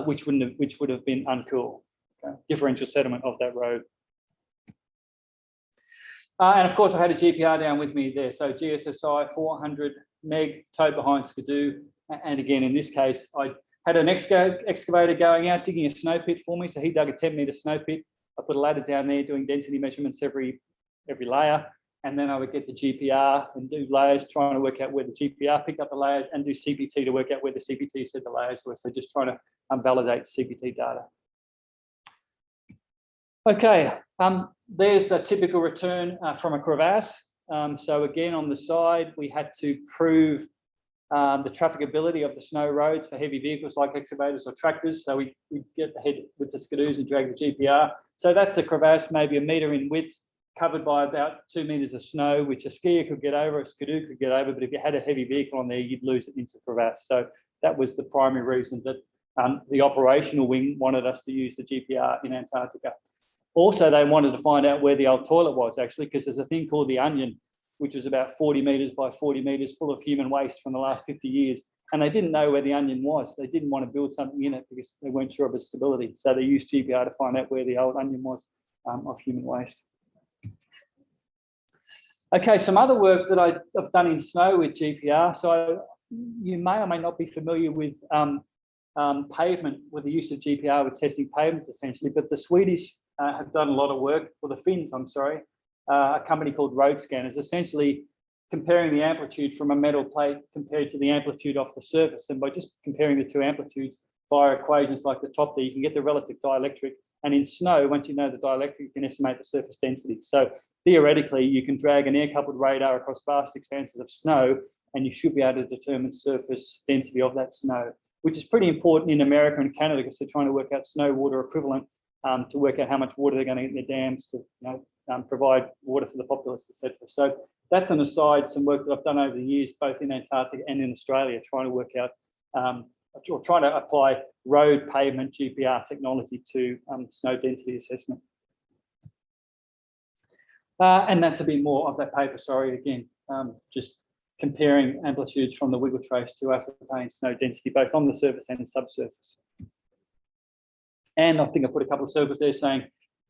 which would have been uncool. Okay? Differential sediment of that road. And of course, I had a GPR down with me there. So GSSI 400 meg towed behind Skidoo. And again, in this case, I had an excavator going out, digging a snow pit for me. So he dug a 10-meter snow pit. I put a ladder down there doing density measurements every layer. And then I would get the GPR and do layers, trying to work out where the GPR picked up the layers, and do CPT to work out where the CPT said the layers were. So just trying to validate CPT data. Okay, there's a typical return from a crevasse. So again, on the side, we had to prove the trafficability of the snow roads for heavy vehicles like excavators or tractors. So we get ahead with the skidoos and drag the GPR. So that's a crevasse, maybe 1 meter in width, covered by about 2 meters of snow, which a skier could get over, a skidoo could get over, but if you had a heavy vehicle on there, you'd lose it into crevasse. So that was the primary reason that the operational wing wanted us to use the GPR in Antarctica. Also, they wanted to find out where the old toilet was, actually, because there's a thing called the Onion, which was about 40 meters by 40 meters, full of human waste from the last 50 years. And they didn't know where the Onion was. They didn't want to build something in it because they weren't sure of its stability. So they used GPR to find out where the old Onion was of human waste. Okay, some other work that I've done in snow with GPR. So you may or may not be familiar with pavement, with the use of GPR with testing pavements, essentially. But the Swedish have done a lot of work, or the Finns, I'm sorry, a company called Road Scanners, essentially comparing the amplitude from a metal plate compared to the amplitude off the surface. And by just comparing the two amplitudes via equations like the top there, you can get the relative dielectric. And in snow, once you know the dielectric, you can estimate the surface density. So theoretically, you can drag an air-coupled radar across vast expanses of snow, and you should be able to determine surface density of that snow, which is pretty important in America and Canada because they're trying to work out snow water equivalent to work out how much water they're going to get in their dams to provide water for the populace, etc. So that's an aside, some work that I've done over the years, both in Antarctica and in Australia, trying to work out, or trying to apply road pavement GPR technology to snow density assessment. And that's a bit more of that paper, sorry, again, just comparing amplitudes from the wiggle trace to ascertain snow density, both on the surface and subsurface. And I think I put a couple of circles there saying,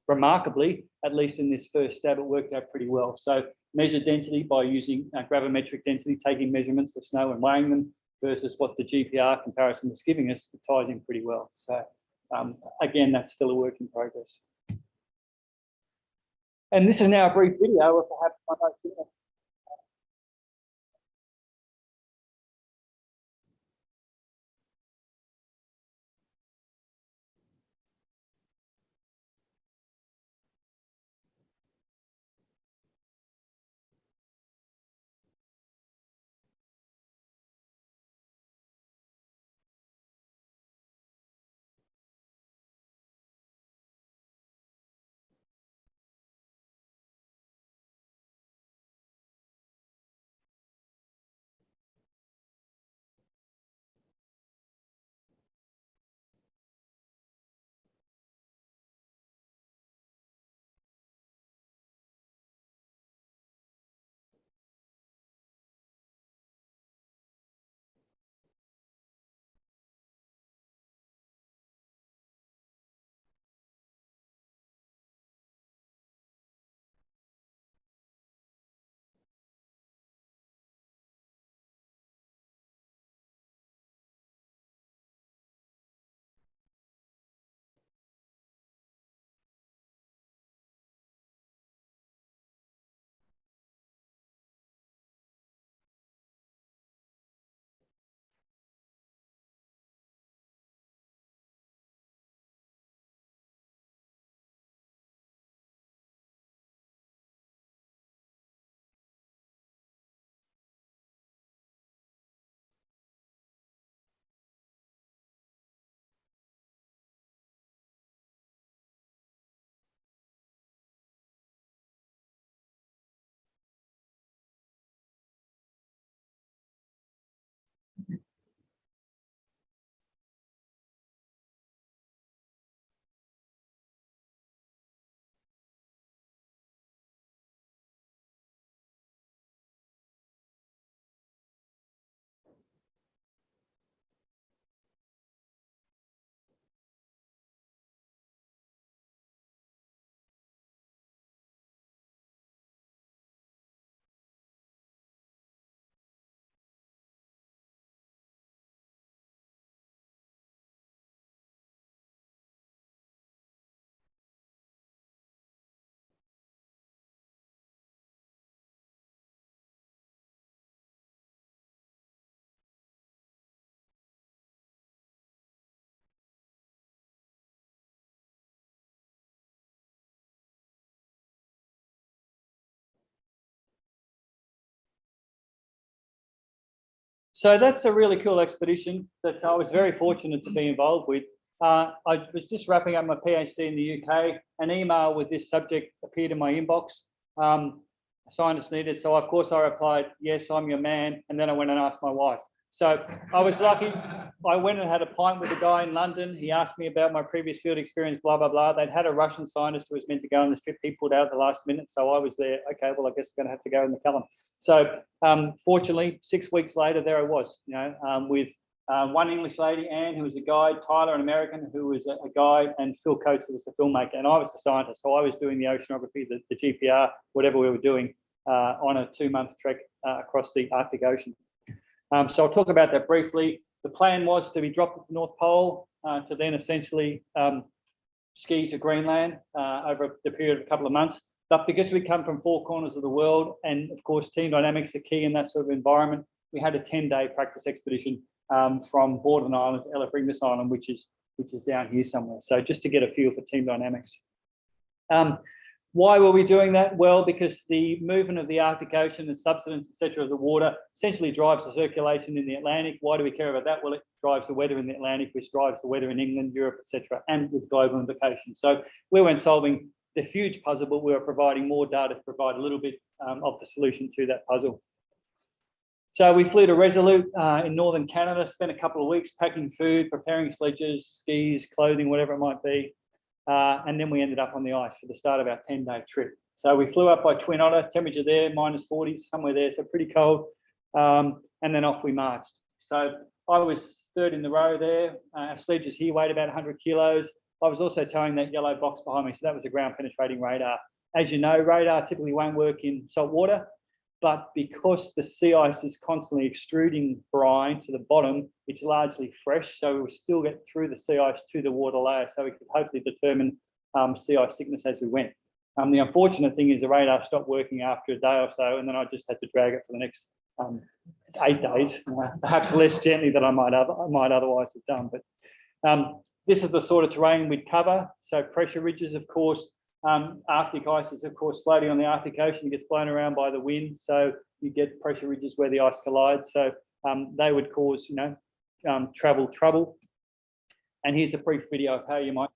remarkably, at least in this first stab, it worked out pretty well. So measure density by using gravimetric density, taking measurements of snow and weighing them, versus what the GPR comparison was giving us, it ties in pretty well. So again, that's still a work in progress. And this is now a brief video of perhaps my most So that's a really cool expedition that I was very fortunate to be involved with. I was just wrapping up my PhD in the UK. An email with this subject appeared in my inbox. Scientists needed. So of course I replied, yes, I'm your man. And then I went and asked my wife. So I was lucky. I went and had a pint with a guy in London. He asked me about my previous field experience, blah, blah, blah. They'd had a Russian scientist who was meant to go on this trip. He pulled out at the last minute. So I was there. Okay, well, I guess we're going to have to go in McCallum. So fortunately, 6 weeks later, there I was, with one English lady, Anne, who was a guide, Tyler, an American, who was a guide, and Phil Coates, who was a filmmaker. And I was the scientist. So I was doing the oceanography, the GPR, whatever we were doing on a 2-month trek across the Arctic Ocean. So I'll talk about that briefly. The plan was to be dropped at the North Pole to then essentially ski to Greenland over the period of a couple of months. But because we come from 4 corners of the world, and of course team dynamics are key in that sort of environment, we had a 10-day practice expedition from Borden Island to Ellefringus Island, which is down here somewhere. So just to get a feel for team dynamics. Why were we doing that? Well, because the movement of the Arctic Ocean and subsidence, etc., of the water essentially drives the circulation in the Atlantic. Why do we care about that? Well, it drives the weather in the Atlantic, which drives the weather in England, Europe, etc., and with global implications. So we weren't solving the huge puzzle, but we were providing more data to provide a little bit of the solution to that puzzle. So we flew to Resolute in northern Canada, spent a couple of weeks packing food, preparing sledges, skis, clothing, whatever it might be. And then we ended up on the ice for the start of our 10-day trip. So we flew up by Twin Otter, temperature there, -40s, somewhere there, so pretty cold. And then off we marched. So I was third in the row there. Our sledges here weighed about 100 kilos. I was also towing that yellow box behind me, so that was a ground penetrating radar. As you know, radar typically won't work in salt water, but because the sea ice is constantly extruding brine to the bottom, it's largely fresh, so we still get through the sea ice to the water layer, so we could hopefully determine sea ice thickness as we went. The unfortunate thing is the radar stopped working after a day or so, and then I just had to drag it for the next 8 days, perhaps less gently than I might otherwise have done. But this is the sort of terrain we'd cover. So pressure ridges, of course. Arctic ice is, of course, floating on the Arctic Ocean. It gets blown around by the wind, so you get pressure ridges where the ice collides. So they would cause, travel trouble. And here's a brief video of how you might.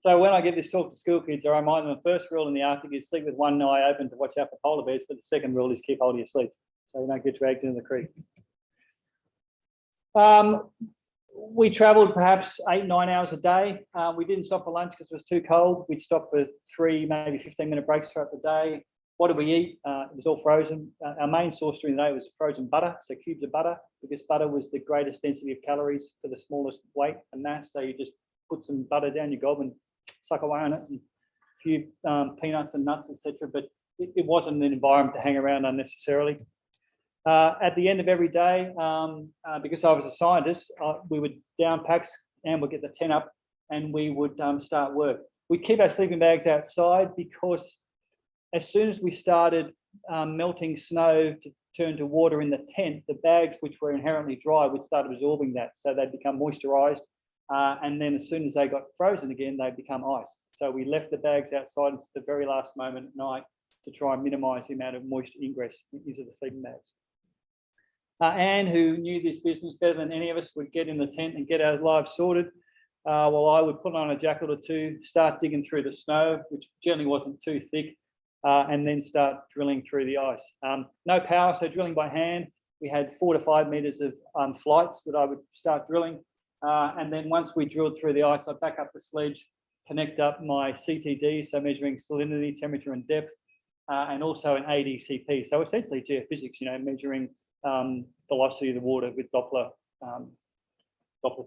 So when I give this talk to school kids, I remind them the first rule in the Arctic is sleep with one eye open to watch out for polar bears, but the second rule is keep hold of your sleep so you don't get dragged into the creek. We travelled perhaps 8-9 hours a day. We didn't stop for lunch because it was too cold. We'd stop for 3, maybe 15-minute breaks throughout the day. What did we eat? It was all frozen. Our main source during the day was frozen butter, so cubes of butter, because butter was the greatest density of calories for the smallest weight and mass. So you just put some butter down your gob and suck away on it, and a few peanuts and nuts, etc. But it wasn't an environment to hang around unnecessarily. At the end of every day, because I was a scientist, we would down packs and we'd get the tent up and we would start work. We'd keep our sleeping bags outside because as soon as we started melting snow to turn to water in the tent, the bags, which were inherently dry, would start absorbing that. So they'd become moisturized. And then as soon as they got frozen again, they'd become ice. So we left the bags outside until the very last moment at night to try and minimize the amount of moisture ingress into the sleeping bags. Anne, who knew this business better than any of us, would get in the tent and get our lives sorted. While I would put on a jacket or two, start digging through the snow, which generally wasn't too thick, and then start drilling through the ice. No power, so drilling by hand. We had 4 to 5 meters of flights that I would start drilling. And then once we drilled through the ice, I back up the sledge, connect up my CTD, so measuring salinity, temperature and depth, and also an ADCP. So essentially geophysics, measuring velocity of the water with Doppler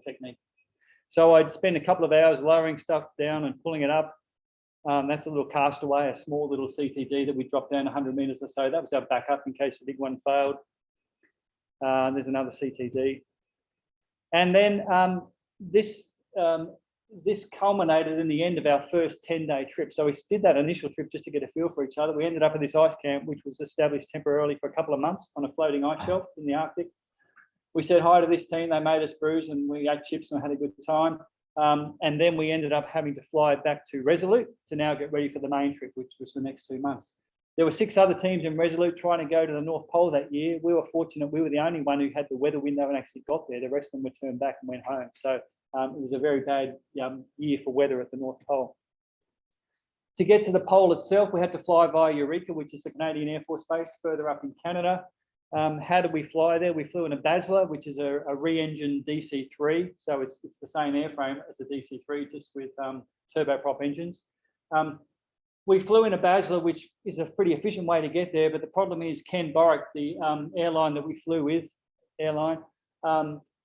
technique. So I'd spend a couple of hours lowering stuff down and pulling it up. That's a little castaway, a small little CTD that we dropped down 100 meters or so. That was our backup in case the big one failed. There's another CTD. And then this culminated in the end of our first 10-day trip. So we did that initial trip just to get a feel for each other. We ended up at this ice camp, which was established temporarily for a couple of months on a floating ice shelf in the Arctic. We said hi to this team. They made us brews and we ate chips and had a good time. And then we ended up having to fly back to Resolute to now get ready for the main trip, which was the next 2 months. There were 6 other teams in Resolute trying to go to the North Pole that year. We were fortunate. We were the only one who had the weather window and actually got there. The rest of them were turned back and went home. So it was a very bad year for weather at the North Pole. To get to the pole itself, we had to fly via Eureka, which is the Canadian Air Force Base further up in Canada. How did we fly there? We flew in a Basler, which is a re-engined DC-3. So it's the same airframe as the DC-3, just with turboprop engines. We flew in a Basler, which is a pretty efficient way to get there. But the problem is Ken Borek, the airline that we flew with,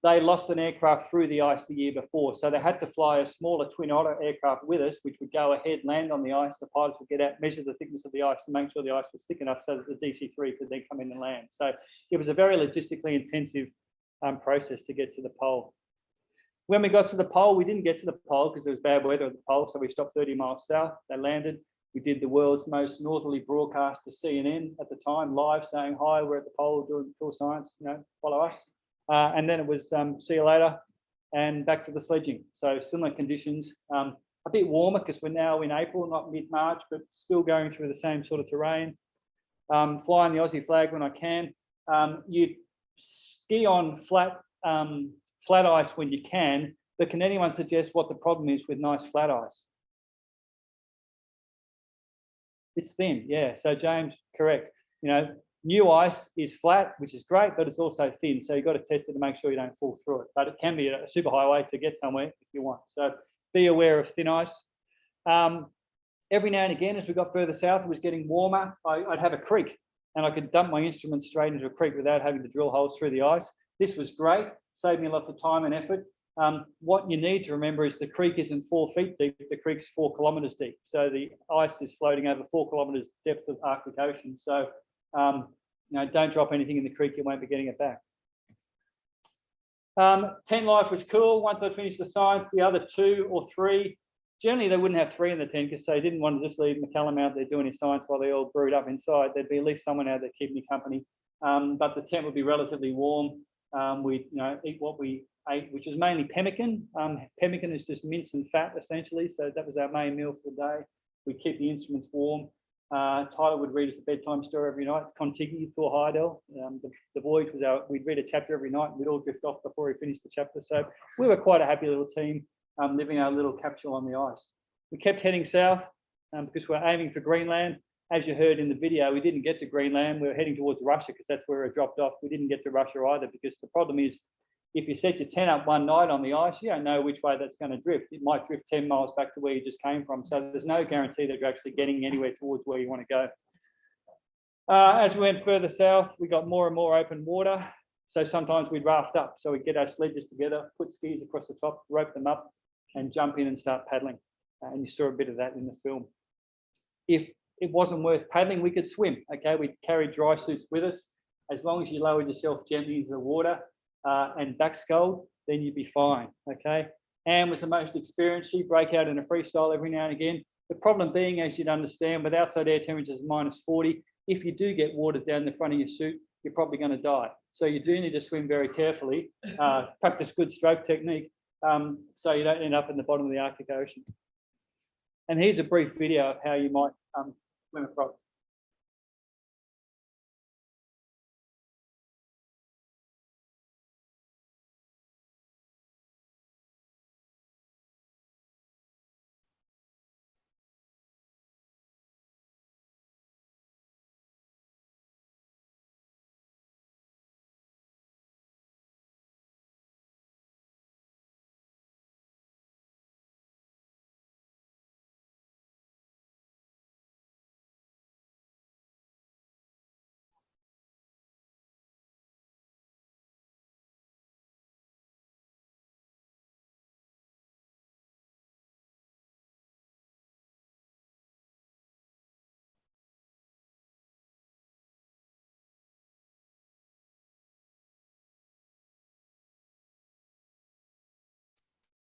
they lost an aircraft through the ice the year before. So they had to fly a smaller Twin Otter aircraft with us, which would go ahead, land on the ice. The pilots would get out, measure the thickness of the ice to make sure the ice was thick enough so that the DC-3 could then come in and land. So it was a very logistically intensive process to get to the pole. When we got to the pole, we didn't get to the pole because there was bad weather at the pole. So we stopped 30 miles south. They landed. We did the world's most northerly broadcast to CNN at the time, live saying, hi, we're at the pole doing cool science, follow us. And then it was see you later and back to the sledging. So similar conditions, a bit warmer because we're now in April, not mid-March, but still going through the same sort of terrain. Flying the Aussie flag when I can. You ski on flat ice when you can, but can anyone suggest what the problem is with nice flat ice? It's thin, yeah. So James, correct. New ice is flat, which is great, but it's also thin. So you've got to test it to make sure you don't fall through it. But it can be a super highway to get somewhere if you want. So be aware of thin ice. Every now and again, as we got further south, it was getting warmer. I'd have a creek and I could dump my instruments straight into a creek without having to drill holes through the ice. This was great, saved me lots of time and effort. What you need to remember is the creek isn't 4 feet deep, the creek's 4 kilometers deep. So the ice is floating over 4 kilometers depth of Arctic Ocean. So don't drop anything in the creek, you won't be getting it back. Tent life was cool. Once I finished the science, the other 2 or 3, generally they wouldn't have 3 in the tent because they didn't want to just leave McCallum out there doing his science while they all brewed up inside. There'd be at least someone out there keeping me company. But the tent would be relatively warm. We'd eat what we ate, which was mainly pemmican. Pemmican is just mince and fat essentially. So that was our main meal for the day. We'd keep the instruments warm. Tyler would read us a bedtime story every night. Contigi, Thor Heidel. The voyage was we'd read a chapter every night. And we'd all drift off before we finished the chapter. So we were quite a happy little team, living our little capsule on the ice. We kept heading south because we're aiming for Greenland. As you heard in the video, we didn't get to Greenland. We were heading towards Russia because that's where it dropped off. We didn't get to Russia either because the problem is if you set your tent up one night on the ice, you don't know which way that's going to drift. It might drift 10 miles back to where you just came from. So there's no guarantee that you're actually getting anywhere towards where you want to go. As we went further south, we got more and more open water. So sometimes we'd raft up. So we'd get our sledges together, put skis across the top, rope them up and jump in and start paddling. And you saw a bit of that in the film. If it wasn't worth paddling, we could swim. Okay, we carried dry suits with us. As long as you lowered yourself gently into the water and back sculled, then you'd be fine. Okay. Anne was the most experienced. She'd break out in a freestyle every now and again. The problem being, as you'd understand, with outside air temperatures -40, if you do get water down the front of your suit, you're probably going to die. So you do need to swim very carefully, practice good stroke technique, so you don't end up in the bottom of the Arctic Ocean. And here's a brief video of how you might swim across.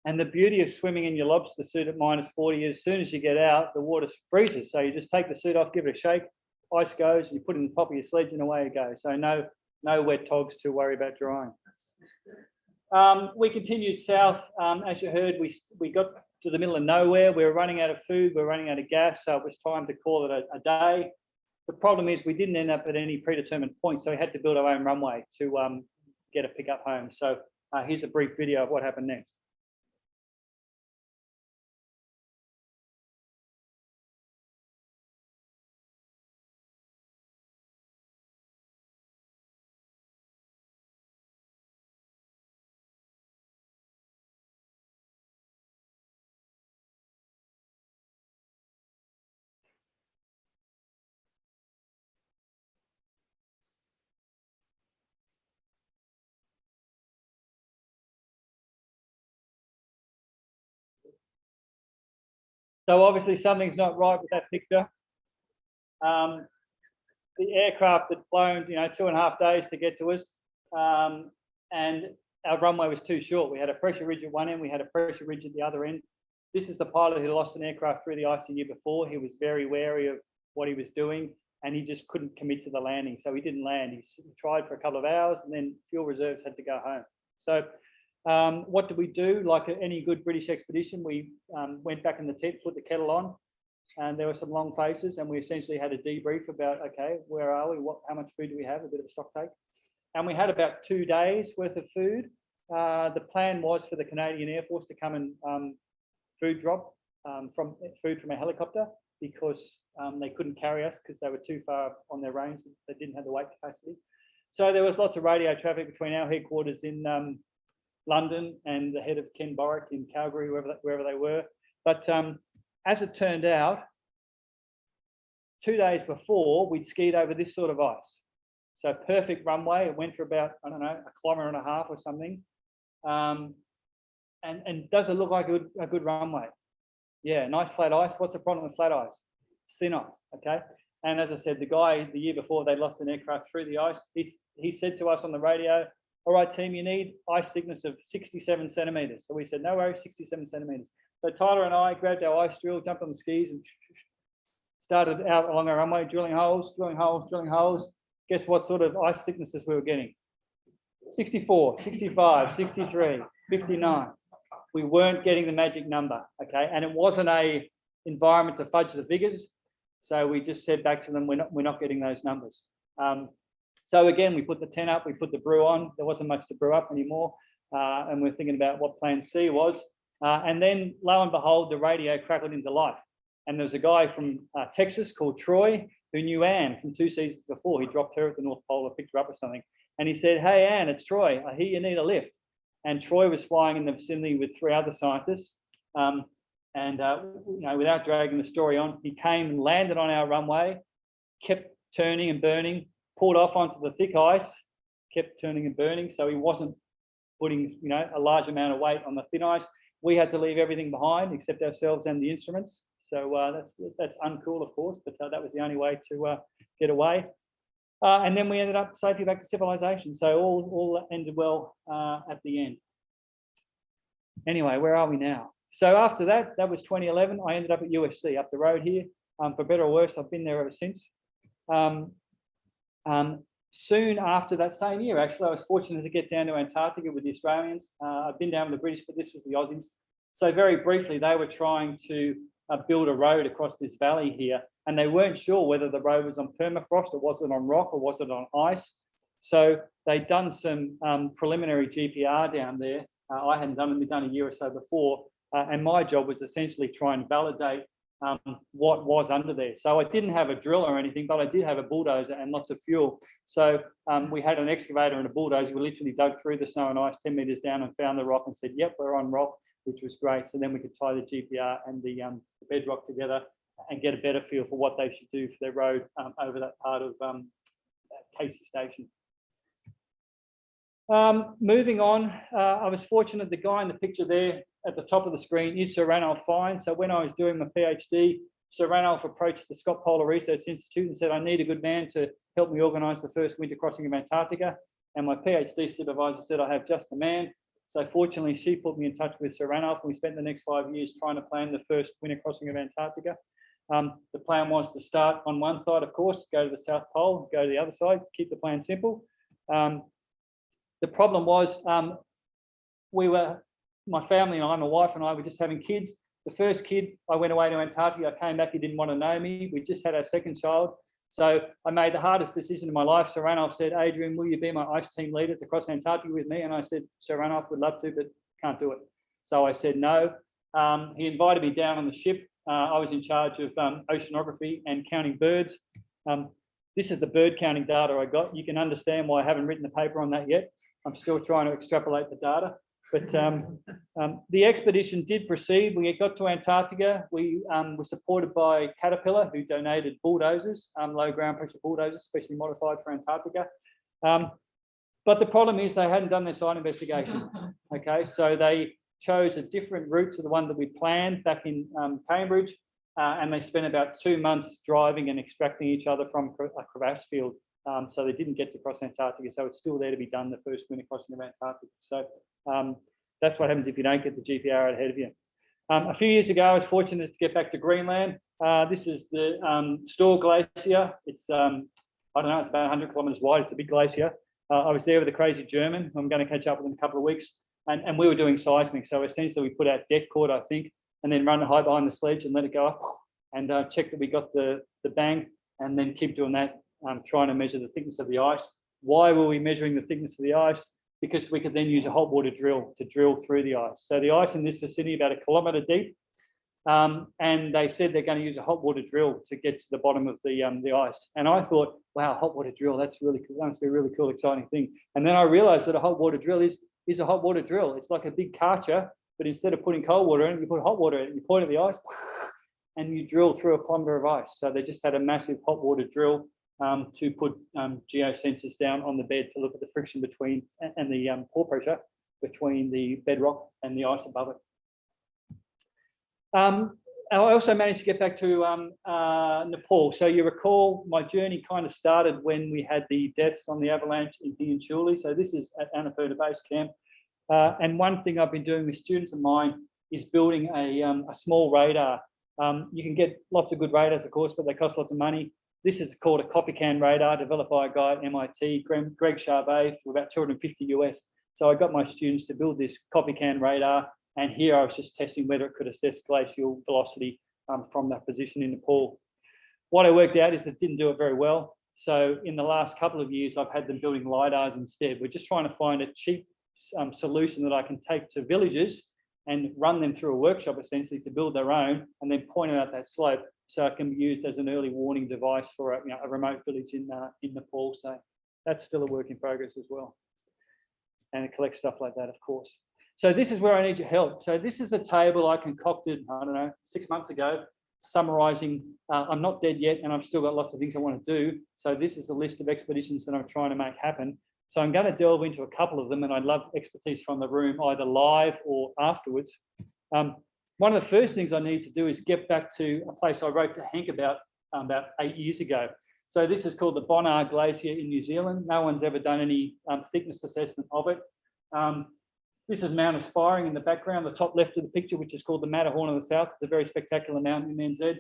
And the beauty of swimming in your lobster suit at -40 is as soon as you get out, the water freezes. So you just take the suit off, give it a shake, ice goes, you put it in the top of your sledge and away it goes. So no wet togs to worry about drying. We continued south. As you heard, we got to the middle of nowhere. We were running out of food, we were running out of gas, so it was time to call it a day. The problem is we didn't end up at any predetermined point, so we had to build our own runway to get a pickup home. So here's a brief video of what happened next. So obviously something's not right with that picture. The aircraft had flown, 2.5 days to get to us, and our runway was too short. We had a pressure ridge at one end, we had a pressure ridge at the other end. This is the pilot who lost an aircraft through the ice the year before. He was very wary of what he was doing, and he just couldn't commit to the landing, so he didn't land. He tried for a couple of hours, and then fuel reserves had to go home. So what did we do? Like any good British expedition, we went back in the tent, put the kettle on, and there were some long faces, and we essentially had a debrief about, okay, where are we? How much food do we have? A bit of a stock take. And we had about 2 days worth of food. The plan was for the Canadian Air Force to come and food drop from a helicopter, because they couldn't carry us because they were too far on their range. They didn't have the weight capacity. So there was lots of radio traffic between our headquarters in London and the head of Ken Borwick in Calgary, wherever they were. But as it turned out, 2 days before, we'd skied over this sort of ice. So perfect runway. It went for about, I don't know, 1.5 kilometers or something. And does it look like a good runway? Yeah, nice flat ice. What's the problem with flat ice? It's thin ice, okay? And as I said, the guy, the year before, they lost an aircraft through the ice. He said to us on the radio, all right, team, you need ice thickness of 67 centimeters. So we said, no worries, 67 centimeters. So Tyler and I grabbed our ice drill, jumped on the skis, and started out along our runway, drilling holes. Guess what sort of ice thicknesses we were getting? 64, 65, 63, 59. We weren't getting the magic number, okay? And it wasn't a environment to fudge the figures. So we just said back to them, we're not getting those numbers. So again, we put the tent up, we put the brew on. There wasn't much to brew up anymore. And we're thinking about what plan C was. And then lo and behold, the radio crackled into life. And there was a guy from Texas called Troy who knew Anne from 2 seasons before. He dropped her at the North Pole or picked her up or something. And he said, hey, Anne, it's Troy. I hear you need a lift. And Troy was flying in the vicinity with 3 other scientists. Without dragging the story on, he came and landed on our runway, kept turning and burning, pulled off onto the thick ice, kept turning and burning. So he wasn't putting, a large amount of weight on the thin ice. We had to leave everything behind except ourselves and the instruments. So that's uncool, of course, but that was the only way to get away. And then we ended up safely back to civilization. So all ended well at the end. Anyway, where are we now? So after that was 2011. I ended up at USC up the road here. For better or worse, I've been there ever since. Soon after that same year, actually, I was fortunate to get down to Antarctica with the Australians. I've been down with the British, but this was the Aussies. So very briefly, they were trying to build a road across this valley here, and they weren't sure whether the road was on permafrost or was it on rock or was it on ice. So they'd done some preliminary GPR down there. I hadn't done it, we'd done a year or so before, and my job was essentially try and validate what was under there. So I didn't have a drill or anything, but I did have a bulldozer and lots of fuel. So we had an excavator and a bulldozer. We literally dug through the snow and ice 10 meters down and found the rock and said, yep, we're on rock, which was great. So then we could tie the GPR and the bedrock together and get a better feel for what they should do for their road over that part of Casey Station. Moving on, I was fortunate, the guy in the picture there at the top of the screen is Sir Ranulph Fiennes. So when I was doing my PhD, Sir Ranulph approached the Scott Polar Research Institute and said, I need a good man to help me organise the first winter crossing of Antarctica. And my PhD supervisor said, I have just the man. So fortunately, she put me in touch with Sir Ranulph, and we spent the next 5 years trying to plan the first winter crossing of Antarctica. The plan was to start on one side, of course, go to the South Pole, go to the other side, keep the plan simple. The problem was my family and I, my wife and I were just having kids. The first kid, I went away to Antarctica, I came back, he didn't want to know me. We just had our second child. So I made the hardest decision in my life. Sir Ranulph said, Adrian, will you be my ice team leader to cross Antarctica with me? And I said, Sir Ranulph, would love to, but can't do it. So I said no. He invited me down on the ship. I was in charge of oceanography and counting birds. This is the bird counting data I got. You can understand why I haven't written the paper on that yet. I'm still trying to extrapolate the data. But the expedition did proceed. We got to Antarctica. We were supported by Caterpillar, who donated bulldozers, low ground pressure bulldozers, specially modified for Antarctica. But the problem is they hadn't done their site investigation. Okay, so they chose a different route to the one that we planned back in Cambridge, and they spent about 2 months driving and extracting each other from a crevasse field. So they didn't get to cross Antarctica. So it's still there to be done, the first winter crossing of Antarctica. So that's what happens if you don't get the GPR ahead of you. A few years ago, I was fortunate to get back to Greenland. This is the Store Glacier. It's, I don't know, it's about 100 kilometres wide. It's a big glacier. I was there with a crazy German. I'm going to catch up with him in a couple of weeks. And we were doing seismic. So essentially we put out deck cord, I think, and then run it high behind the sledge and let it go up and check that we got the bang, and then keep doing that, trying to measure the thickness of the ice. Why were we measuring the thickness of the ice? Because we could then use a hot water drill to drill through the ice. So the ice in this vicinity about 1 kilometre deep, and they said they're going to use a hot water drill to get to the bottom of the ice. And I thought, wow, hot water drill, that's really cool. That must be a really cool, exciting thing. And then I realised that a hot water drill is a hot water drill. It's like a big karcher, but instead of putting cold water in it, you put hot water in it. You point at the ice, and you drill through 1 kilometre of ice. So they just had a massive hot water drill to put geosensors down on the bed to look at the friction between and the pore pressure between the bedrock and the ice above it. I also managed to get back to Nepal. So you recall my journey kind of started when we had the deaths on the avalanche in Hianchuli. So this is at Annapurna Base Camp. And one thing I've been doing with students of mine is building a small radar. You can get lots of good radars, of course, but they cost lots of money. This is called a Copycan Radar, developed by a guy at MIT, Greg Charvet, for about 250 US. So I got my students to build this Copycan Radar, and here I was just testing whether it could assess glacial velocity from that position in Nepal. What I worked out is it didn't do it very well. So in the last couple of years, I've had them building LiDARs instead. We're just trying to find a cheap solution that I can take to villages and run them through a workshop essentially to build their own, and then point out that slope so it can be used as an early warning device for a remote village in Nepal. So that's still a work in progress as well. And it collects stuff like that, of course. So this is where I need your help. So this is a table I concocted, I don't know, 6 months ago, summarising, I'm not dead yet and I've still got lots of things I want to do. So this is the list of expeditions that I'm trying to make happen. So I'm going to delve into a couple of them, and I'd love expertise from the room, either live or afterwards. One of the first things I need to do is get back to a place I wrote to Hank about 8 years ago. So this is called the Bonnar Glacier in New Zealand. No one's ever done any thickness assessment of it. This is Mount Aspiring in the background, the top left of the picture, which is called the Matterhorn of the South. It's a very spectacular mountain in NZ.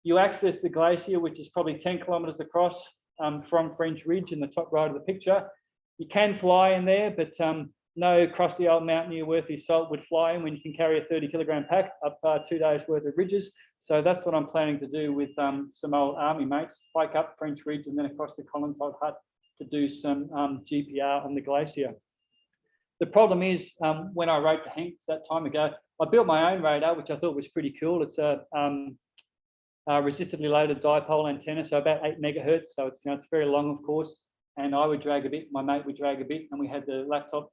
You access the glacier, which is probably 10 kilometres across from French Ridge in the top right of the picture. You can fly in there, but no crusty old mountaineer worth his salt would fly in when you can carry a 30-kilogram pack up 2 days worth of ridges. So that's what I'm planning to do with some old army mates, hike up French Ridge and then across the Collintodd Hut to do some GPR on the glacier. The problem is, when I wrote to Hank that time ago, I built my own radar, which I thought was pretty cool. It's a resistively loaded dipole antenna, so about 8 megahertz. So it's it's very long, of course. And I would drag a bit, my mate would drag a bit, and we had the laptop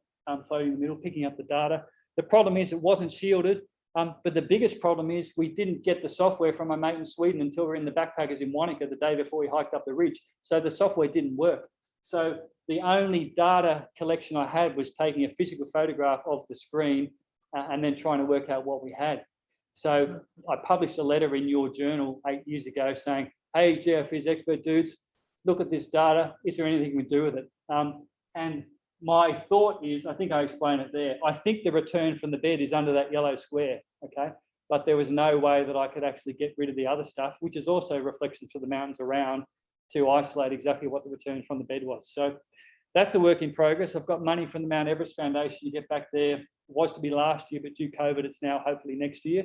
floating in the middle, picking up the data. The problem is it wasn't shielded, but the biggest problem is we didn't get the software from my mate in Sweden until we were in the backpackers in Wanaka the day before we hiked up the ridge. So the software didn't work. So the only data collection I had was taking a physical photograph of the screen and then trying to work out what we had. So I published a letter in your journal 8 years ago saying, hey, geophys expert dudes, look at this data. Is there anything we can do with it? And my thought is, I think I explained it there, I think the return from the bed is under that yellow square, okay? But there was no way that I could actually get rid of the other stuff, which is also reflections of the mountains around, to isolate exactly what the return from the bed was. So that's a work in progress. I've got money from the Mount Everest Foundation to get back there. It was to be last year, but due COVID, it's now hopefully next year.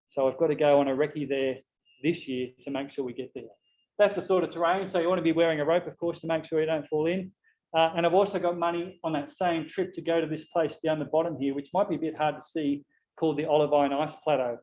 So I've got to go on a recce there this year to make sure we get there. That's the sort of terrain. So you want to be wearing a rope, of course, to make sure you don't fall in. And I've also got money on that same trip to go to this place down the bottom here, which might be a bit hard to see, called the Olivine Ice Plateau.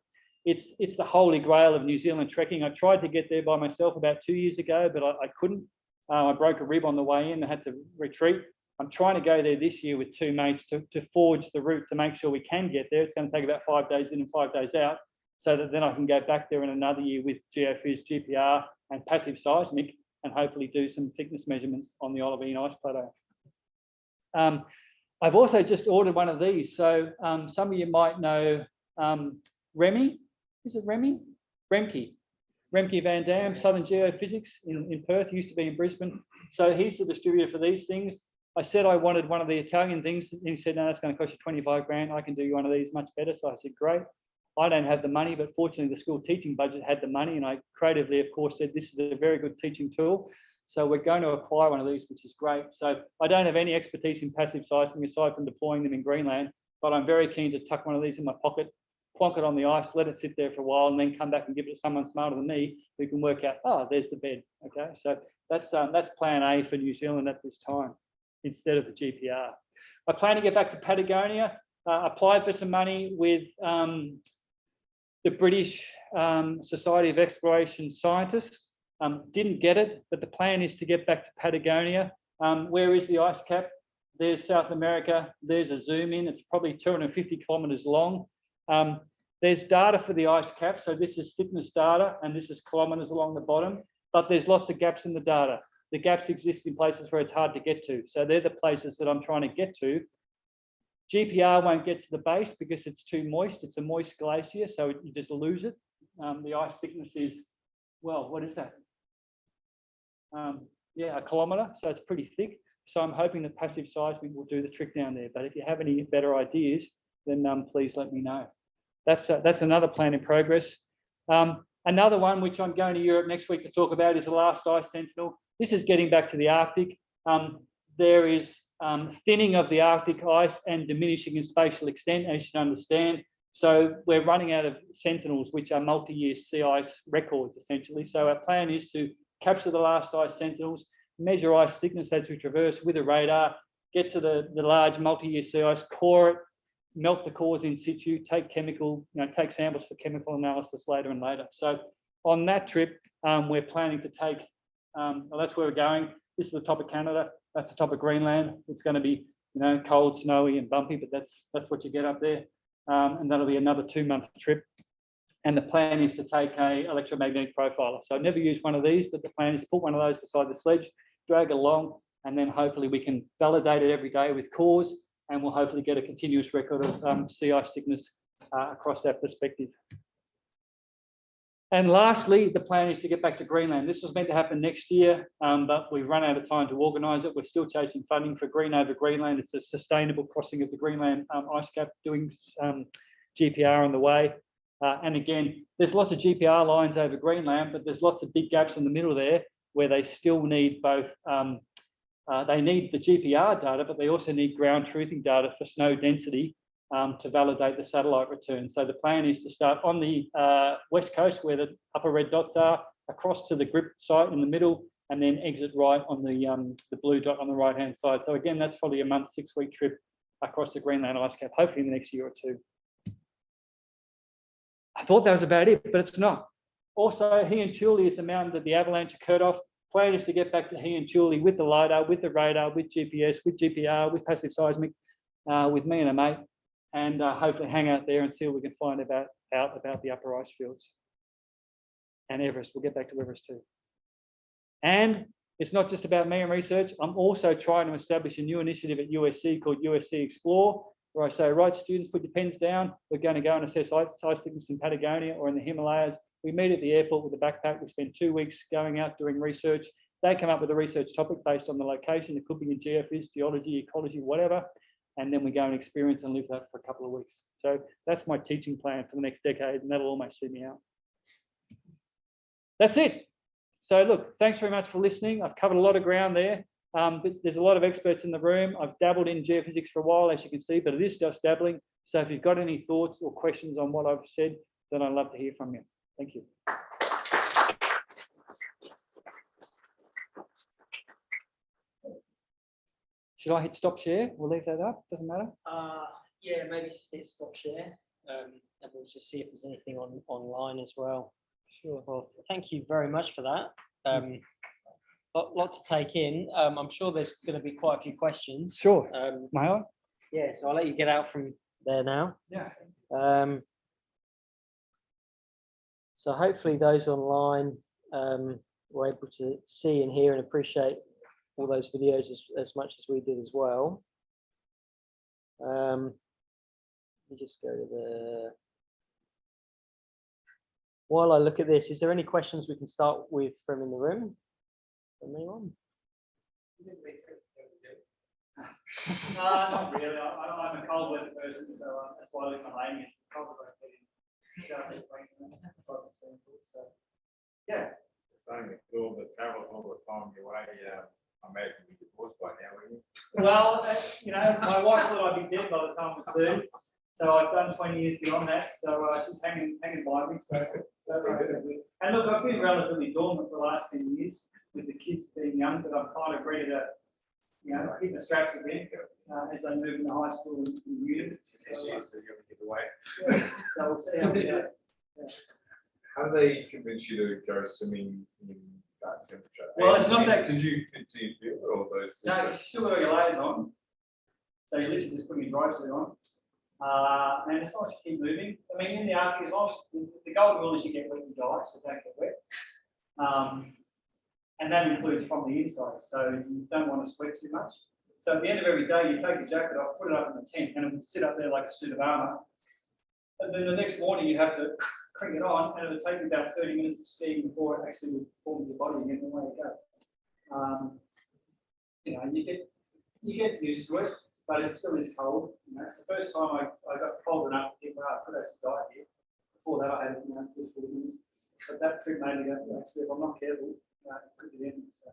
It's the holy grail of New Zealand trekking. I tried to get there by myself about 2 years ago, but I couldn't. I broke a rib on the way in. I had to retreat. I'm trying to go there this year with 2 mates to forge the route to make sure we can get there. It's going to take about 5 days in and 5 days out, so that then I can go back there in another year with geophys, GPR, and passive seismic, and hopefully do some thickness measurements on the Olivine Ice Plateau. I've also just ordered one of these. So some of you might know Remy. Is it Remy? Remke Van Dam, Southern Geophysics in Perth, used to be in Brisbane. So he's the distributor for these things. I said I wanted one of the Italian things, and he said, no, it's going to cost you 25 grand. I can do you one of these much better. So I said, great. I don't have the money, but fortunately the school teaching budget had the money, and I creatively, of course, said this is a very good teaching tool. So we're going to acquire one of these, which is great. So I don't have any expertise in passive seismic aside from deploying them in Greenland, but I'm very keen to tuck one of these in my pocket, plonk it on the ice, let it sit there for a while, and then come back and give it to someone smarter than me who can work out, oh, there's the bed. Okay, so that's plan A for New Zealand at this time instead of the GPR. I plan to get back to Patagonia. Applied for some money with the British Society of Exploration Scientists. Didn't get it, but the plan is to get back to Patagonia. Where is the ice cap? There's South America. There's a zoom in. It's probably 250 kilometres long. There's data for the ice cap. So this is thickness data, and this is kilometres along the bottom, but there's lots of gaps in the data. The gaps exist in places where it's hard to get to. So they're the places that I'm trying to get to. GPR won't get to the base because it's too moist. It's a moist glacier, so you just lose it. The ice thickness is, well, what is that? Yeah, a kilometre, so it's pretty thick. So I'm hoping that passive seismic will do the trick down there. But if you have any better ideas, then please let me know. That's another plan in progress. Another one, which I'm going to Europe next week to talk about, is the last Ice Sentinel. This is getting back to the Arctic. There is thinning of the Arctic ice and diminishing in spatial extent, as you should understand. So we're running out of sentinels, which are multi-year sea ice records, essentially. So our plan is to capture the last ice sentinels, measure ice thickness as we traverse with a radar, get to the large multi-year sea ice, core it, melt the cores in situ, take take samples for chemical analysis later and later. So on that trip, we're planning to take, well, that's where we're going. This is the top of Canada. That's the top of Greenland. It's going to be, cold, snowy, and bumpy, but that's what you get up there. And that'll be another 2-month trip. And the plan is to take a electromagnetic profiler. So I've never used one of these, but the plan is to put one of those beside the sledge, drag it along, and then hopefully we can validate it every day with cores, and we'll hopefully get a continuous record of sea ice thickness across that perspective. And lastly, the plan is to get back to Greenland. This was meant to happen next year, but we've run out of time to organise it. We're still chasing funding for Green Over Greenland. It's a sustainable crossing of the Greenland ice cap, doing GPR on the way. And again, there's lots of GPR lines over Greenland, but there's lots of big gaps in the middle there where they still need both, they need the GPR data, but they also need ground truthing data for snow density to validate the satellite return. So the plan is to start on the west coast where the upper red dots are, across to the grip site in the middle, and then exit right on the blue dot on the right-hand side. So again, that's probably a month, 6-week trip across the Greenland ice cap, hopefully in the next year or two. I thought that was about it, but it's not. Also, Hiantuli is the mountain that the avalanche occurred off. Plan is to get back to Hiantuli with the LiDAR, with the radar, with GPS, with GPR, with passive seismic, with me and a mate, and hopefully hang out there and see what we can find out about the upper ice fields. And Everest, we'll get back to Everest too. And it's not just about me and research. I'm also trying to establish a new initiative at USC called USC Explore, where I say, right, students, put your pens down. We're going to go and assess ice thickness in Patagonia or in the Himalayas. We meet at the airport with a backpack. We spend 2 weeks going out doing research. they come up with a research topic based on the location. It could be in geophysics, geology, ecology, whatever. And then we go and experience and live that for a couple of weeks. So that's my teaching plan for the next decade, and that'll almost see me out. That's it. So look, thanks very much for listening. I've covered a lot of ground there. But there's a lot of experts in the room. I've dabbled in geophysics for a while, as you can see, but it is just dabbling. So if you've got any thoughts or questions on what I've said, then I'd love to hear from you. Thank you. Should I hit stop share? We'll leave that up. Doesn't matter. Yeah, maybe just hit stop share, and we'll just see if there's anything online as well. Sure. Well, thank you very much for that. Lot to take in. I'm sure there's going to be quite a few questions. Sure. May I? Yeah, so I'll let you get out from there now. Yeah. So hopefully those online were able to see and hear and appreciate all those videos as much as we did as well. Let me just go to the... While I look at this, is there any questions we can start with from in the room? From anyone? Not really. I'm a cold weather person, so that's why I live in Miami. It's cold weather. So, yeah. Only cool, but travel all the time your way. I imagine you'd be divorced by now, wouldn't you? Well, you know, my wife thought I'd be dead by the time I was 30, so I've done 20 years beyond that. So she's hanging by me. So and look, I've been relatively dormant for the last 10 years with the kids being young, but I'm kind of ready to, you know, hit the straps again as they move into high school and uni. So we'll see how we go. Yeah. How do they convince you to go swimming in that temperature? Well, it's not that. Did you feel it or those? No, you still got your layers on. So you literally just put your dry suit on. And as long as you keep moving, I mean, in the Arctic, as long as the golden rule is you get wet and dry, so don't get wet. And that includes from the inside, so you don't want to sweat too much. So at the end of every day, you take your jacket off, put it up in the tent, and it will sit up there like a suit of armor. And then the next morning, you have to crank it on, and it'll take you about 30 minutes of skiing before it actually would form your body again, the way you go. You know, you get used to it, but it still is cold. You know, it's the first time I got cold enough to think, wow, I could actually die here. Before that, I had, you know, just 40 minutes. But that trip made me go, actually, if I'm not careful, it could be the end. So.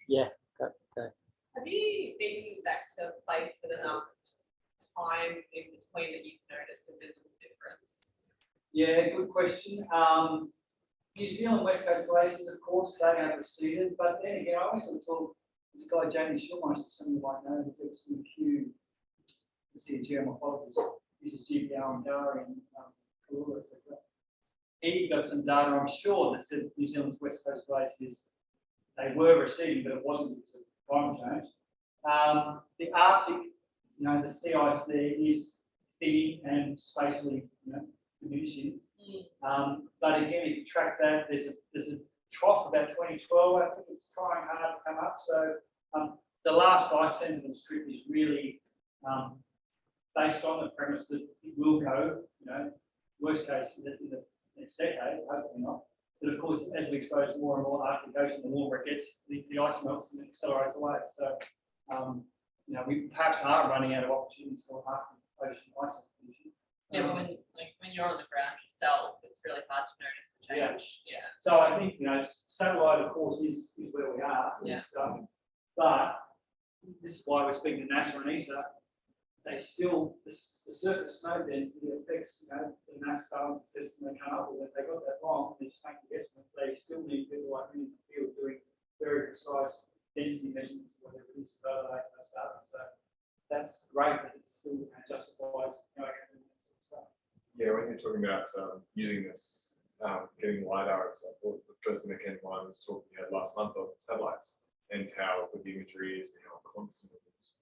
Yeah. Okay. Have you been back to a place with enough time in between that you've noticed a visible difference? Yeah, good question. New Zealand West Coast glaciers, of course, they have receded, but then again, I went to talk. There's a guy, Jamie Schulmeister, some of you might know, who's ex-Q, a geomorphologist, uses GPR and DAR and Kalula, etc. He got some data, I'm sure, that said New Zealand's West Coast glaciers, they were receding, but it wasn't because of climate change. The Arctic, you know, the sea ice there is thinning and spatially, you know, diminishing. But again, if you track that, there's a trough about 2012. I think it's trying hard to come up. So the last Ice Sentinel trip is really based on the premise that it will go, you know, worst case in the next decade, hopefully not. But of course, as we expose more and more Arctic Ocean, the warmer it gets, the ice melts and it accelerates away. So, you know, we perhaps are running out of opportunities for Arctic Ocean ice evolution. Yeah, but when you're on the ground yourself, it's really hard to notice the change. Yeah. So I think, you know, satellite, of course, is where we are. Yeah. But this is why we're speaking to NASA and ESA. They still, the surface snow density affects, you know, the mass balance system they come up with. If they got that wrong, they just make the estimates. They still need people like me in the field doing very precise density measurements, whatever it is, to validate those data. So that's great that it still justifies, you know, that sort of stuff. Yeah, when you're talking about using this, getting LiDAR, example, the first thing that came to mind was talking last month of satellites and how good the imagery is and how constant it is.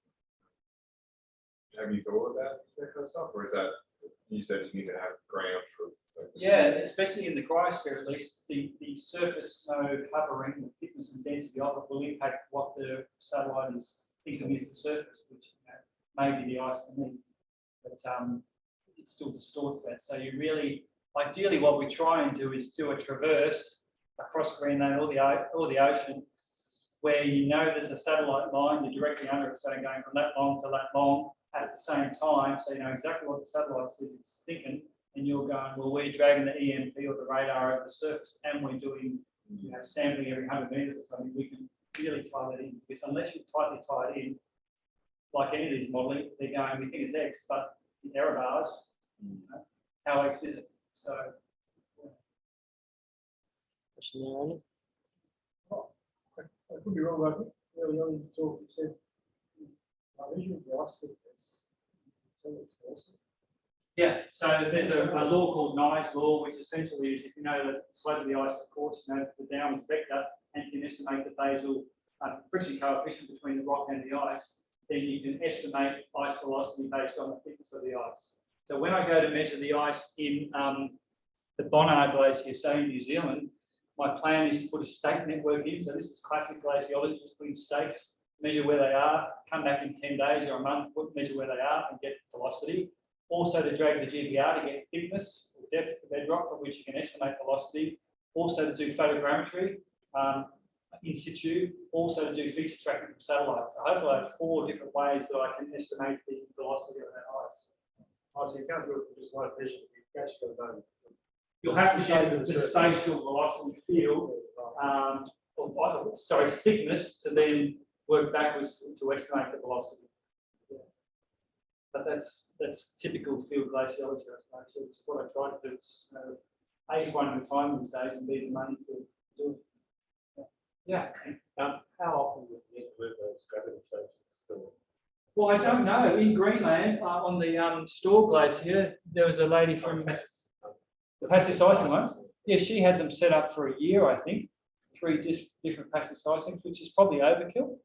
Have you thought about that kind of stuff, or is that you said you need to have ground truth? So yeah, especially in the cryosphere, at least the surface snow covering, the thickness and density of it will impact what the satellite is thinking is the surface, which, you know, may be the ice beneath, but it still distorts that. So you really, ideally what we try and do is do a traverse across Greenland or the ocean, where you know there's a satellite line, you're directly under it, so going from that long to that long at the same time, so you know exactly what the satellite says it's thinking, and you're going, well, we're dragging the EMP or the radar over the surface, and we're doing, you know, sampling every 100 meters or something. We can really tie that in, because unless you tightly tie it in, like any of these modelling, they're going, we think it's X, but the error bars, you know, how X is it? So, yeah. Question there, Andy? I could be wrong, but I think early on in the talk it said, measuring the ice thickness. So it's awesome. Yeah, so there's a law called Nye's law, which essentially is if you know the slope of the ice, of course, you know the downwards vector, and you can estimate the basal friction coefficient between the rock and the ice, then you can estimate ice velocity based on the thickness of the ice. So when I go to measure the ice in the Bonnar Glacier, say in New Zealand, my plan is to put a stake network in. So this is classic glaciology, just putting stakes, measure where they are, come back in 10 days or a month, measure where they are and get velocity. Also to drag the GPR to get thickness or depth to bedrock, from which you can estimate velocity. Also to do photogrammetry in situ. Also to do feature tracking from satellites. So hopefully I have 4 different ways that I can estimate the velocity of that ice. Oh, so you can't do it from just one measure, you actually got to know. You'll have to get the spatial velocity field, sorry, thickness, to then work backwards to estimate the velocity. Yeah. But that's typical field glaciology, I suppose. So it's what I try to do. It's A, finding the time these days, and B, the money to do it. Yeah. How often would you need to move those gravity stations? Well, I don't know. In Greenland, on the Store Glacier, there was a lady from the passive seismic ones. Yeah, she had them set up for a year, I think. 3 different passive seismics, which is probably overkill.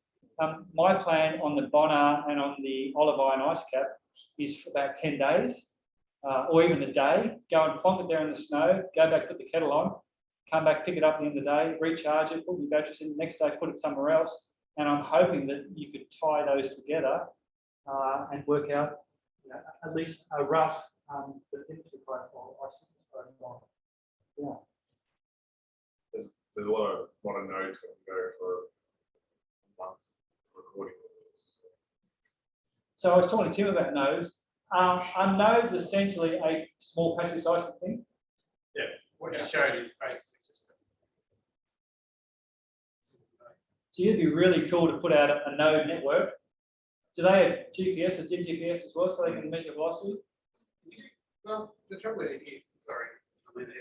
My plan on the Bonnar and on the Olivine Ice Cap is for about 10 days, or even a day. Go and plonk it there in the snow, go back, put the kettle on, come back, pick it up at the end of the day, recharge it, put your batteries in the next day, put it somewhere else. And I'm hoping that you could tie those together and work out, you know, at least a rough bathymetry profile, ice thickness profile. Yeah. There's a lot of nodes that can go for a month recording. So I was talking to Tim about nodes. Are nodes essentially a small passive seismic thing? Yeah, what you showed is basically just So it'd be really cool to put out a node network. Do they have GPS or GPS as well, so they can measure velocity? well, the trouble is, sorry, I'm in the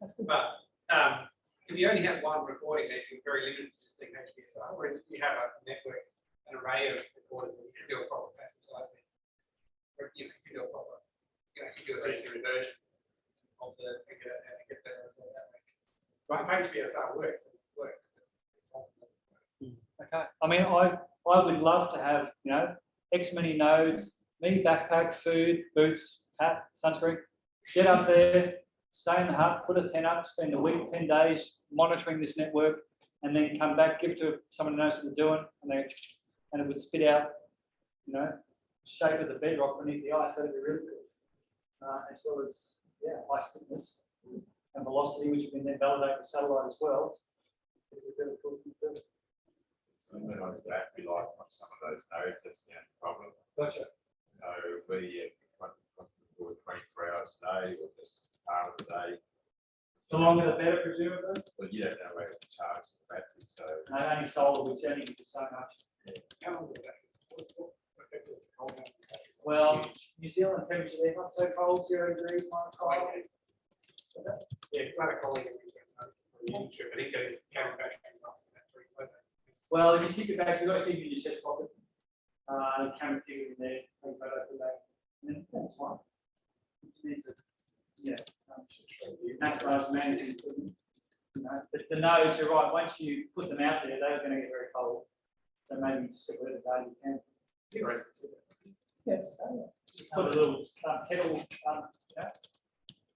That's good. but if you only have one recording, then you're very limited to just taking HPSR. Whereas if you have a network, an array of recorders, then you can do a proper passive seismic. Or you can do a proper, you can actually do a decent inversion of the and get the result that way. But if HPSR works, it works. Okay. I mean, I would love to have, you know, X many nodes, me, backpack, food, boots, hat, sunscreen, get up there, stay in the hut, put a tent up, spend a week, 10 days monitoring this network, and then come back, give it to someone who knows what they're doing, and it would spit out, you know, shape of the bedrock beneath the ice. That'd be really good. As well as, yeah, ice thickness and velocity, which you can then validate with satellite as well. It'd be really cool to do. So when I was back, we like on some of those nodes, that's the only problem. Gotcha. So we want to do 24 hours a day or just part of the day. The longer the better, presumably. But you don't know where to charge the battery, so No, only solar, which only gives so much. How long will that Well, New Zealand temperature, they're not so cold, 0 degrees, -5. yeah, it's not a colleague of mine, but he said his camera battery is lasting about 3 months. Well, if you kick it back, you've got to keep it in your chest pocket. You can keep it in there, take a photo of the back. And then that's fine. Which means that, yeah, maximise managing equipment. You know, but the nodes, you're right, once you put them out there, they're going to get very cold. So maybe just a bit of day you can. Yes, just put a little kettle,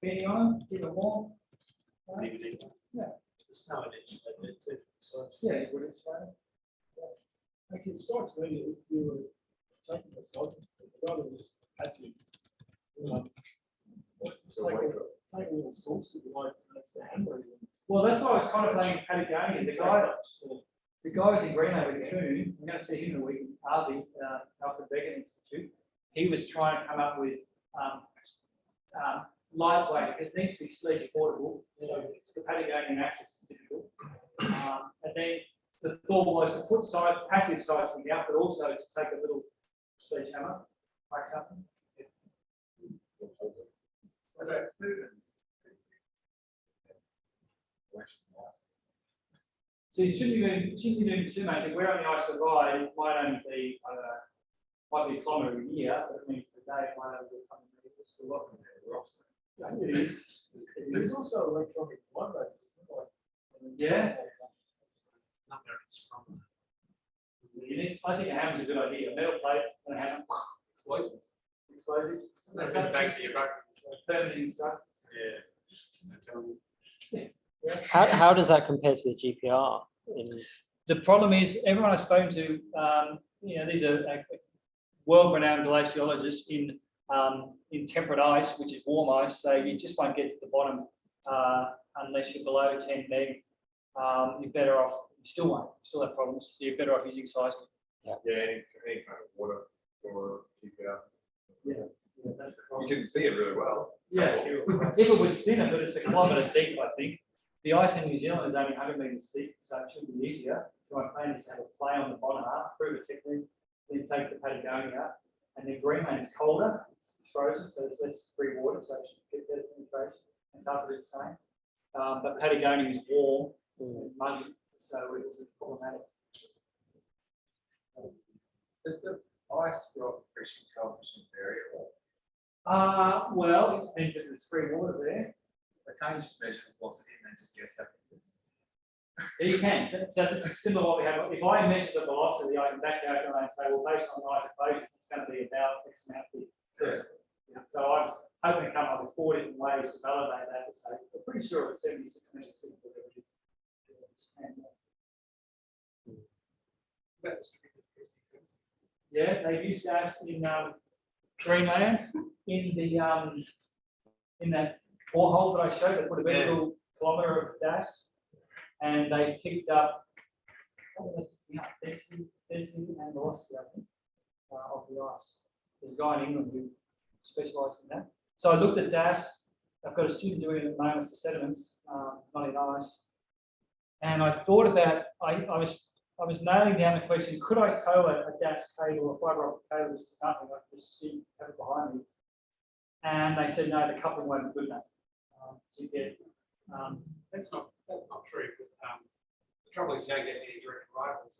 beanie on them, keep it warm. Yeah. Snow edition, they did too. So Yeah, you would have said. actually, it strikes me if you were taking the salt, rather than just passive, So wake up. Take a little source with the light, that's the handle. Well, that's why I was contemplating Patagonia. The guy was in Greenland with Coon. I'm going to see him in a week in Arby, Alfred Beckett Institute. He was trying to come up with lightweight. It needs to be sledge portable, so it's the Patagonian access is difficult. And then the thought was to put passive seismic out, but also to take a little sledgehammer, like something. So you shouldn't be doing too much. If we're on the ice divide, it might only be, I don't know, might be a kilometre a year, but it means per day it might only be a couple of meters. It's a lot of rocks. Yeah, it is. There's also electronic blood races, like. Yeah. I think a hammer's a good idea. A metal plate and a hammer. Explosives. That's in the back of your back. Permanent stuff. Yeah. How does that compare to the GPR? The problem is everyone I've spoken to, these are world-renowned glaciologists in temperate ice, which is warm ice. So you just won't get to the bottom unless you're below 10 meg. You're better off. You still won't. You still have problems. So you're better off using seismic. Yeah, any kind of water or GPR. Yeah, that's the problem. You can see it really well. Yeah, if it was thinner, but it's a kilometre deep, I think. The ice in New Zealand is only 100 metres deep, so it should be easier. So my plan is to have a play on the Bonnar, prove a technique, then take the Patagonia, and then Greenland is colder, it's frozen, so there's less free water, so it should get better penetration. Antarctica is the same. But Patagonia is warm and muggy, so it's problematic. Does the ice rock pressure coefficient vary at all? Well, it depends if there's free water there. So can't you just measure the velocity and then just guess how big it is? You can. So this is similar to what we have. If I measure the velocity, I can back calculate and say, well, based on the ice equation, it's going to be about X amount big. Yeah. So I was hoping to come up with 4 different ways to validate that. To say, I'm pretty sure it's 76 meters. Yeah, they use gas in Greenland in that borehole that I showed. They put a very little kilometre of gas, and they picked up density and velocity, I think, of the ice. There's a guy in England who specialises in that. So I looked at DAS. I've got a student doing it at the moment for sediments, not in ice. And I thought about, I was nailing down the question, could I tow a DAS cable, a fibre optic cable, which is nothing, I could just have it behind me. And they said, no, the coupling won't be good enough to get. That's not true. But, the trouble is you don't get any direct rivals.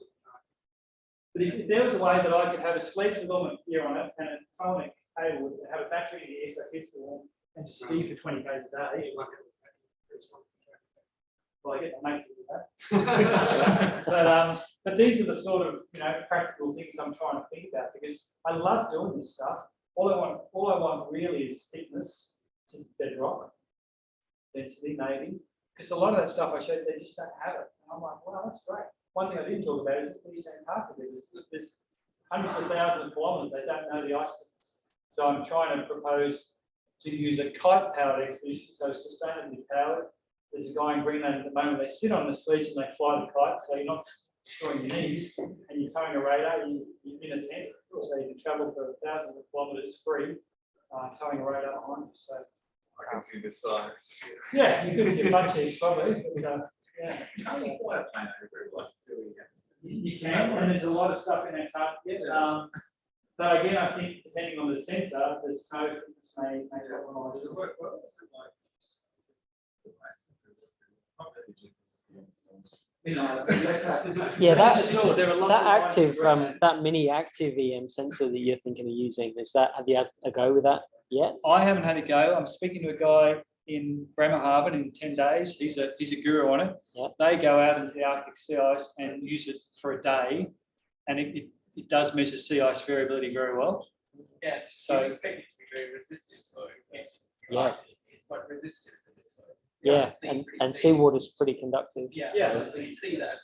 But if there was a way that I could have a sledge with all my gear on it and a phonic cable, would have a battery in the air so it hits the wall and just ski for 20 k's a day. Well, I get my mate to do that. but these are the sort of practical things I'm trying to think about, because I love doing this stuff. All I want really is thickness to bedrock, density maybe, because a lot of that stuff I showed, they just don't have it. And I'm like, wow, that's great. One thing I didn't talk about is East Antarctica. There's hundreds of thousands of kilometres. They don't know the ice thickness. So I'm trying to propose to use a kite-powered expedition, so sustainably powered. There's a guy in Greenland at the moment. They sit on the sledge and they fly the kite, so you're not destroying your knees, and you're towing a radar. You're in a tent, so you can travel for thousands of kilometres free, towing a radar behind you. So I can see the science. yeah, you could get butt cheeks probably. But, yeah. You can't fly a plane over like doing it. You can, and there's a lot of stuff in Antarctica. But again, I think depending on the sensor, the snow thickness may compromise. So what was it like? Yeah, that mini active EM sensor that you're thinking of using, have you had a go with that yet? I haven't had a go. I'm speaking to a guy in Bremerhaven in 10 days. He's a guru on it. Yep. They go out into the Arctic sea ice and use it for a day, and it does measure sea ice variability very well. Yeah, so you expect it to be very resistive, so yes, it's quite resistive, isn't it? So yeah, and seawater's pretty conductive. yeah. So you see that.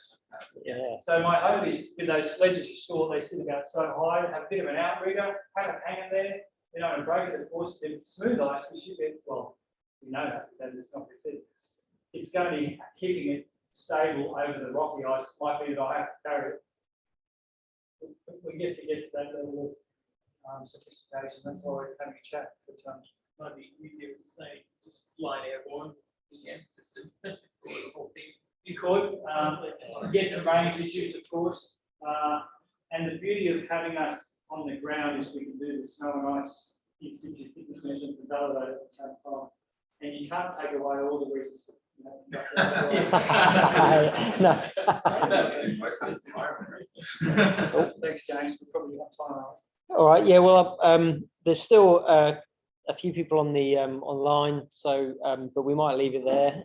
Yeah. So my hope is with those sledges you saw, they sit about so high, have a bit of an outrigger, have a hanger there, we don't want to break it, of course. If it's smooth ice, we should get, well, we know that it's not said. It's going to be keeping it stable over the rocky ice. Might be that I have to carry it. We get to that level of sophistication. That's why we're having a chat. But, might be easier to say just flying airborne EM system. you could get some range issues, of course. And the beauty of having us on the ground is we can do the snow and ice in situ thickness measurements and validate at the same time. And you can't take away all the reasons. No. Thanks, James. We probably have time. All right. Yeah. Well, there's still a few people on the online, so but we might leave it there.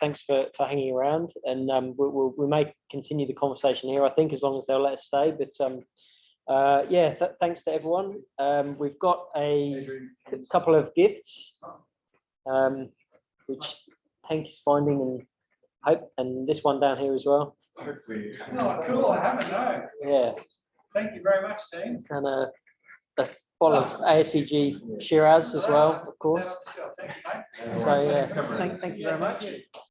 Thanks for hanging around, and we may continue the conversation here, I think, as long as they'll let us stay. But yeah, thanks to everyone. We've got a couple of gifts, which Hank is finding, and hope, and this one down here as well. Hopefully. Oh, cool. I haven't known. Yeah. Thank you very much, team. And a bottle of ASEG Shiraz as well, of course. Thank you, mate. So yeah, thank you very much.